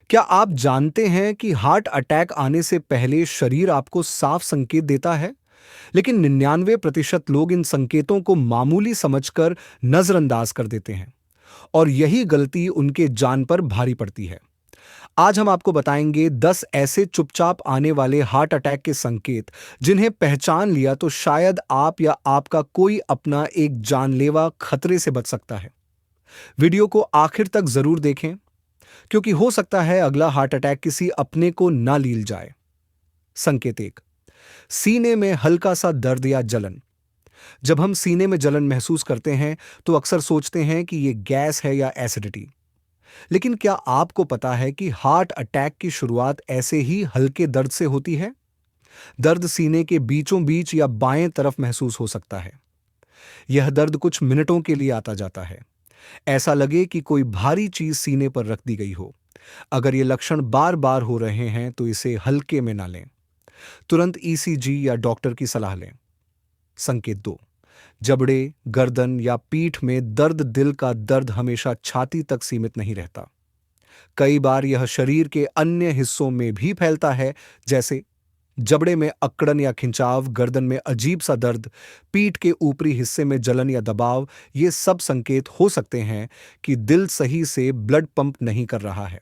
क्या आप जानते हैं कि हार्ट अटैक आने से पहले शरीर आपको साफ संकेत देता है, लेकिन 99% लोग इन संकेतों को मामूली समझकर नजरअंदाज कर देते हैं और यही गलती उनके जान पर भारी पड़ती है। आज हम आपको बताएंगे 10 ऐसे चुपचाप आने वाले हार्ट अटैक के संकेत, जिन्हें पहचान लिया तो शायद आप या आपका कोई अपना एक जानलेवा खतरे से बच सकता है। वीडियो को आखिर तक जरूर देखें, क्योंकि हो सकता है अगला हार्ट अटैक किसी अपने को ना लील जाए। संकेत एक, सीने में हल्का सा दर्द या जलन। जब हम सीने में जलन महसूस करते हैं तो अक्सर सोचते हैं कि ये गैस है या एसिडिटी। लेकिन क्या आपको पता है कि हार्ट अटैक की शुरुआत ऐसे ही हल्के दर्द से होती है? दर्द सीने के बीचों बीच या बाएं तरफ महसूस हो सकता है। यह दर्द कुछ मिनटों के लिए आता जाता है। ऐसा लगे कि कोई भारी चीज सीने पर रख दी गई हो। अगर ये लक्षण बार बार हो रहे हैं तो इसे हल्के में ना लें। तुरंत ईसीजी या डॉक्टर की सलाह लें। संकेत दो, जबड़े, गर्दन या पीठ में दर्द। दिल का दर्द हमेशा छाती तक सीमित नहीं रहता। कई बार यह शरीर के अन्य हिस्सों में भी फैलता है, जैसे जबड़े में अकड़न या खिंचाव, गर्दन में अजीब सा दर्द, पीठ के ऊपरी हिस्से में जलन या दबाव। ये सब संकेत हो सकते हैं कि दिल सही से ब्लड पंप नहीं कर रहा है।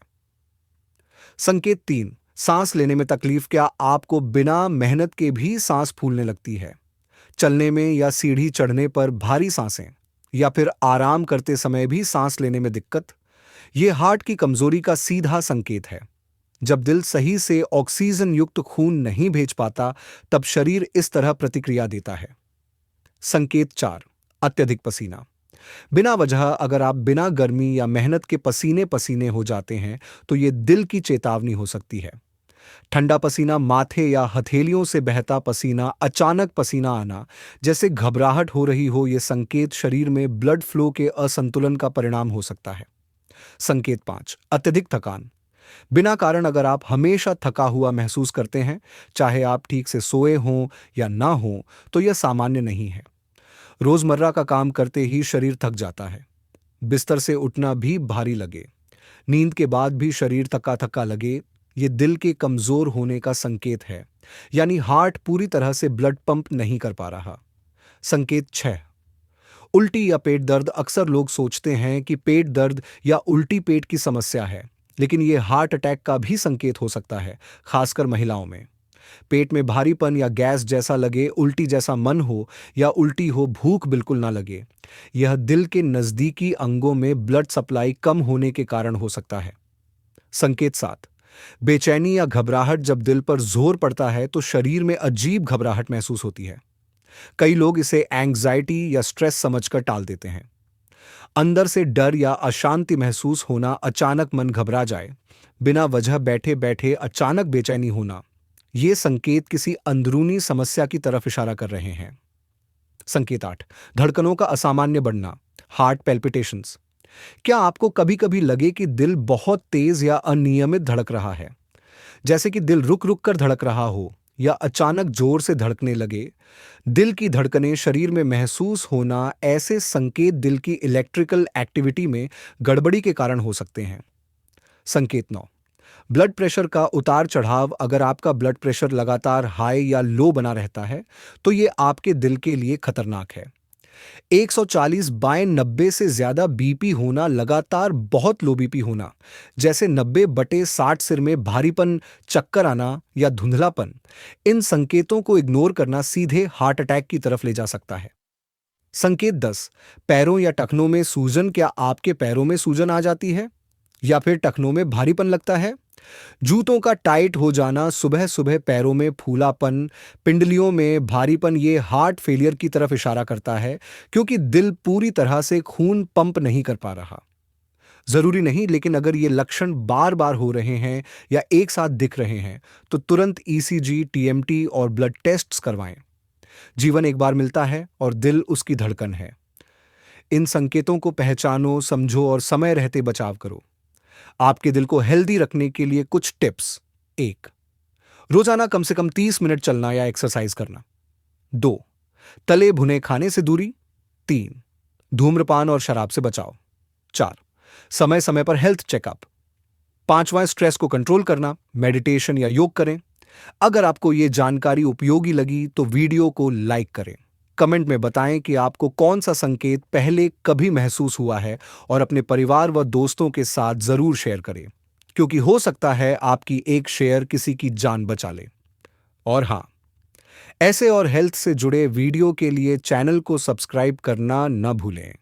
संकेत तीन, सांस लेने में तकलीफ। क्या आपको बिना मेहनत के भी सांस फूलने लगती है? चलने में या सीढ़ी चढ़ने पर भारी सांसें, या फिर आराम करते समय भी सांस लेने में दिक्कत? ये हार्ट की कमजोरी का सीधा संकेत है। जब दिल सही से ऑक्सीजन युक्त खून नहीं भेज पाता, तब शरीर इस तरह प्रतिक्रिया देता है। संकेत चार, अत्यधिक पसीना। बिना वजह अगर आप बिना गर्मी या मेहनत के पसीने पसीने हो जाते हैं, तो ये दिल की चेतावनी हो सकती है। ठंडा पसीना, माथे या हथेलियों से बहता पसीना, अचानक पसीना आना, जैसे घबराहट हो रही हो, ये संकेत शरीर में ब्लड फ्लो के असंतुलन का परिणाम हो सकता है। संकेत पांच, अत्यधिक थकान। बिना कारण अगर आप हमेशा थका हुआ महसूस करते हैं, चाहे आप ठीक से सोए हों या ना हों, तो यह सामान्य नहीं है। रोजमर्रा का काम करते ही शरीर थक जाता है। बिस्तर से उठना भी भारी लगे, नींद के बाद भी शरीर थका थका लगे, ये दिल के कमजोर होने का संकेत है, यानी हार्ट पूरी तरह से ब्लड पंप नहीं कर पा रहा। संकेत छह, उल्टी या पेट दर्द। अक्सर लोग सोचते हैं कि पेट दर्द या उल्टी पेट की समस्या है, लेकिन यह हार्ट अटैक का भी संकेत हो सकता है, खासकर महिलाओं में। पेट में भारीपन या गैस जैसा लगे, उल्टी जैसा मन हो या उल्टी हो, भूख बिल्कुल ना लगे, यह दिल के नजदीकी अंगों में ब्लड सप्लाई कम होने के कारण हो सकता है। संकेत सात, बेचैनी या घबराहट। जब दिल पर जोर पड़ता है तो शरीर में अजीब घबराहट महसूस होती है। कई लोग इसे एंग्जाइटी या स्ट्रेस समझकर टाल देते हैं। अंदर से डर या अशांति महसूस होना, अचानक मन घबरा जाए, बिना वजह बैठे बैठे अचानक बेचैनी होना, ये संकेत किसी अंदरूनी समस्या की तरफ इशारा कर रहे हैं। संकेत आठ, धड़कनों का असामान्य बढ़ना, हार्ट पैल्पिटेशंस। क्या आपको कभी कभी लगे कि दिल बहुत तेज या अनियमित धड़क रहा है, जैसे कि दिल रुक रुक कर धड़क रहा हो या अचानक जोर से धड़कने लगे? दिल की धड़कनें शरीर में महसूस होना, ऐसे संकेत दिल की इलेक्ट्रिकल एक्टिविटी में गड़बड़ी के कारण हो सकते हैं। संकेत नौ, ब्लड प्रेशर का उतार चढ़ाव। अगर आपका ब्लड प्रेशर लगातार हाई या लो बना रहता है, तो ये आपके दिल के लिए खतरनाक है। 140 बाय 90 से ज्यादा बीपी होना, लगातार बहुत लो बीपी होना, जैसे 90/60 सिर में भारीपन, चक्कर आना या धुंधलापन, इन संकेतों को इग्नोर करना सीधे हार्ट अटैक की तरफ ले जा सकता है। संकेत 10, पैरों या टखनों में सूजन। क्या आपके पैरों में सूजन आ जाती है या फिर टखनों में भारीपन लगता है? जूतों का टाइट हो जाना, सुबह सुबह पैरों में फूलापन, पिंडलियों में भारीपन, ये हार्ट फेलियर की तरफ इशारा करता है, क्योंकि दिल पूरी तरह से खून पंप नहीं कर पा रहा। जरूरी नहीं, लेकिन अगर ये लक्षण बार बार हो रहे हैं या एक साथ दिख रहे हैं, तो तुरंत ईसीजी, टीएमटी और ब्लड टेस्ट्स करवाएं। जीवन एक बार मिलता है और दिल उसकी धड़कन है। इन संकेतों को पहचानो, समझो और समय रहते बचाव करो। आपके दिल को हेल्दी रखने के लिए कुछ टिप्स। एक, रोजाना कम से कम 30 मिनट चलना या एक्सरसाइज करना। दो, तले भुने खाने से दूरी। तीन, धूम्रपान और शराब से बचाव। चार, समय समय पर हेल्थ चेकअप। पांचवा, स्ट्रेस को कंट्रोल करना, मेडिटेशन या योग करें। अगर आपको ये जानकारी उपयोगी लगी तो वीडियो को लाइक करें। कमेंट में बताएं कि आपको कौन सा संकेत पहले कभी महसूस हुआ है और अपने परिवार व दोस्तों के साथ जरूर शेयर करें, क्योंकि हो सकता है आपकी एक शेयर किसी की जान बचा ले। और हाँ, ऐसे और हेल्थ से जुड़े वीडियो के लिए चैनल को सब्सक्राइब करना न भूलें।